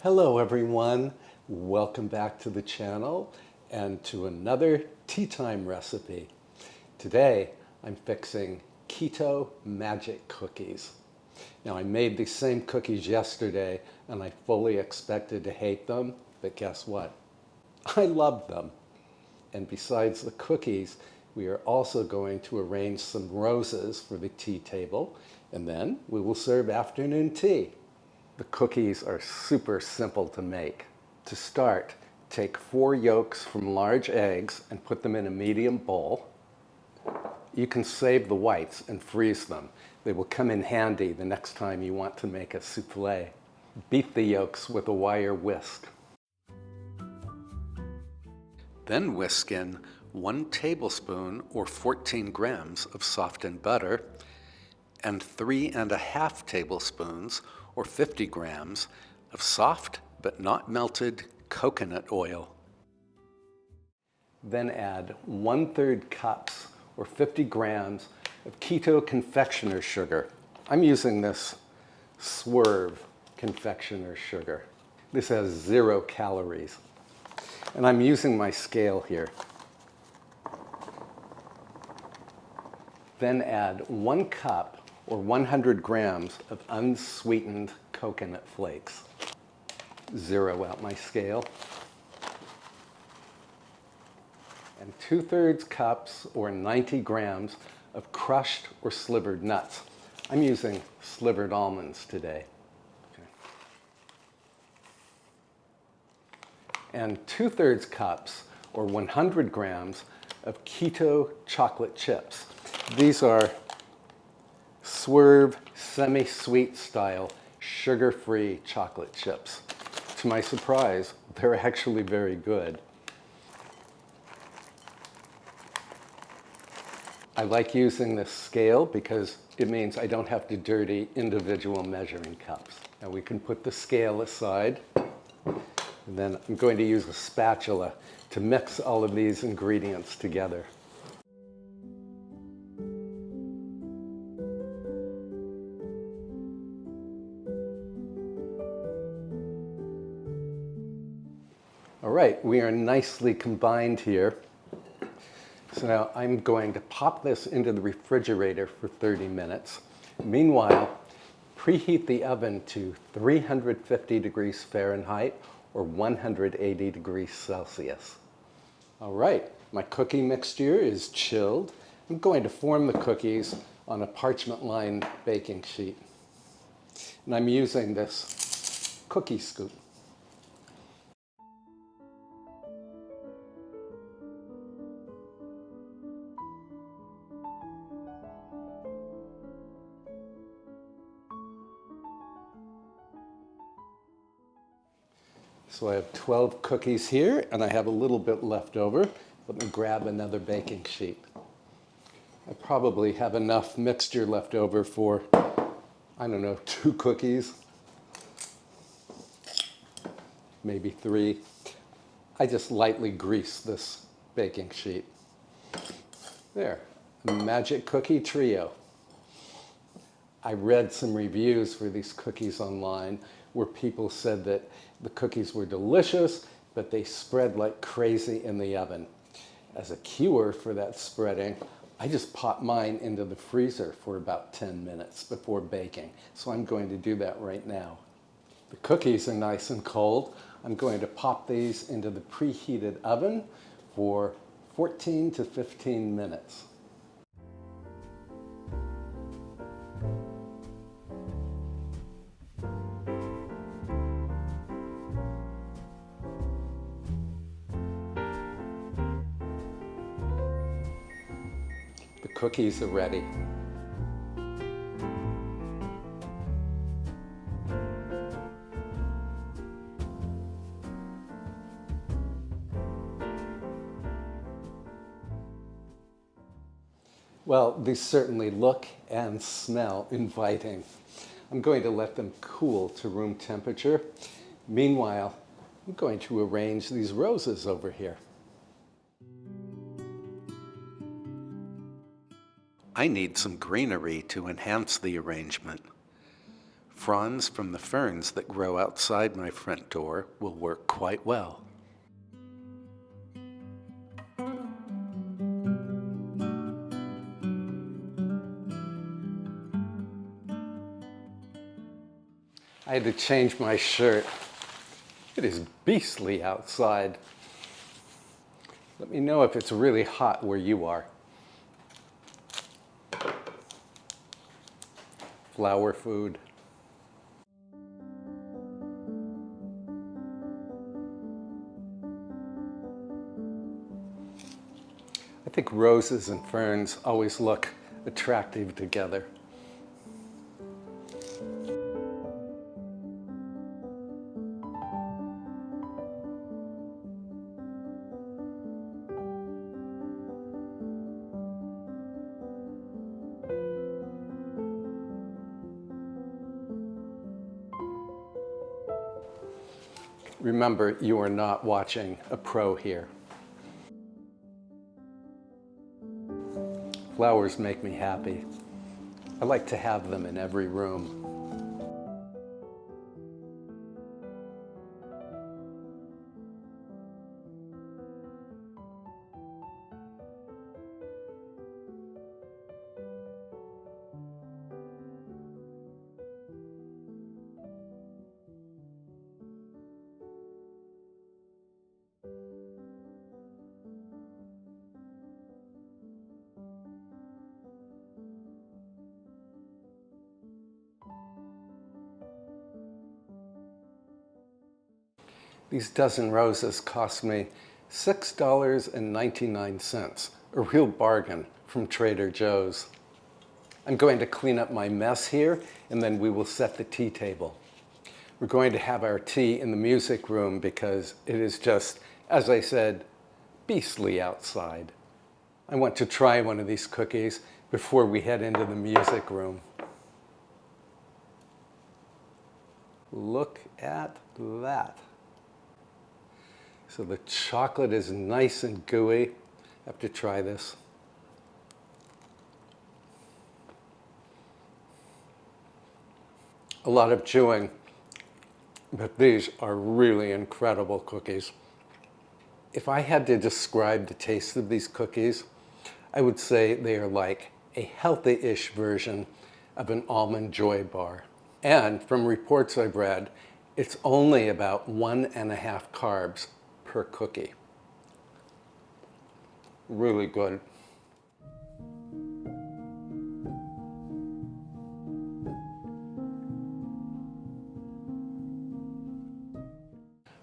Hello everyone, welcome back to the channel and to another tea time recipe. Today I'm fixing Keto Magic Cookies. Now I made these same cookies yesterday and I fully expected to hate them, but guess what? I loved them. And besides the cookies, we are also going to arrange some roses for the tea table, and then we will serve afternoon tea. The cookies are super simple to make. To start, take 4 yolks from large eggs and put them in a medium bowl. You can save the whites and freeze them. They will come in handy the next time you want to make a souffle. Beat the yolks with a wire whisk. Then whisk in 1 tablespoon or 14 grams of softened butter and 3½ tablespoons or 50 grams of soft but not melted coconut oil. Then add 1/3 cups or 50 grams of keto confectioner sugar. I'm using this Swerve confectioner sugar. This has 0 calories. And I'm using my scale here. Then add 1 cup or 100 grams of unsweetened coconut flakes. Zero out my scale. And 2/3 cups or 90 grams of crushed or slivered nuts. I'm using slivered almonds today. Okay. And 2/3 cups or 100 grams of keto chocolate chips. These are Swerve semi-sweet style sugar-free chocolate chips. To my surprise, they're actually very good. I like using this scale because it means I don't have to dirty individual measuring cups. Now we can put the scale aside, and then I'm going to use a spatula to mix all of these ingredients together. All right, we are nicely combined here. So now I'm going to pop this into the refrigerator for 30 minutes. Meanwhile, preheat the oven to 350 degrees Fahrenheit or 180 degrees Celsius. All right, my cookie mixture is chilled. I'm going to form the cookies on a parchment-lined baking sheet. And I'm using this cookie scoop. So I have 12 cookies here, and I have a little bit left over. Let me grab another baking sheet. I probably have enough mixture left over for, I don't know, 2 cookies, maybe 3. I just lightly grease this baking sheet. There, a magic cookie trio. I read some reviews for these cookies online where people said that the cookies were delicious, but they spread like crazy in the oven. As a cure for that spreading, I just pop mine into the freezer for about 10 minutes before baking. So I'm going to do that right now. The cookies are nice and cold. I'm going to pop these into the preheated oven for 14 to 15 minutes. The cookies are ready. Well, these certainly look and smell inviting. I'm going to let them cool to room temperature. Meanwhile, I'm going to arrange these roses over here. I need some greenery to enhance the arrangement. Fronds from the ferns that grow outside my front door will work quite well. I had to change my shirt. It is beastly outside. Let me know if it's really hot where you are. Flower food. I think roses and ferns always look attractive together. Remember, you are not watching a pro here. Flowers make me happy. I like to have them in every room. These dozen roses cost me $6.99, a real bargain from Trader Joe's. I'm going to clean up my mess here, and then we will set the tea table. We're going to have our tea in the music room because it is just, as I said, beastly outside. I want to try one of these cookies before we head into the music room. Look at that. So the chocolate is nice and gooey. I have to try this. A lot of chewing, but these are really incredible cookies. If I had to describe the taste of these cookies, I would say they are like a healthy-ish version of an almond joy bar. And from reports I've read, it's only about 1.5 carbs per cookie. Really good.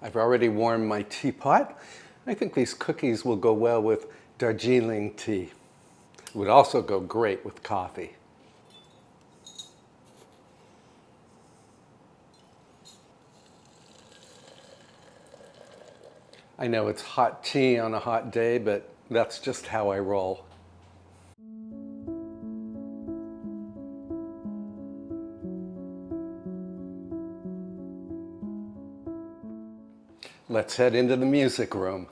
I've already warmed my teapot. I think these cookies will go well with Darjeeling tea. It would also go great with coffee. I know it's hot tea on a hot day, but that's just how I roll. Let's head into the music room.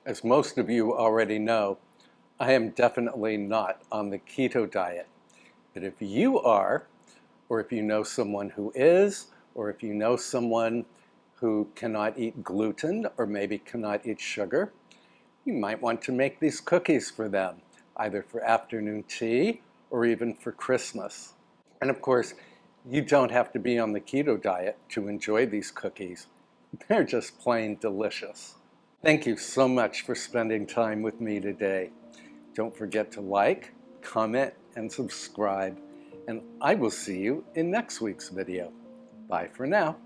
As most of you already know, I am definitely not on the keto diet. But if you are, or if you know someone who is, or if you know someone who cannot eat gluten or maybe cannot eat sugar, you might want to make these cookies for them, either for afternoon tea or even for Christmas. And of course, you don't have to be on the keto diet to enjoy these cookies. They're just plain delicious. Thank you so much for spending time with me today. Don't forget to like, comment, and subscribe, and I will see you in next week's video. Bye for now.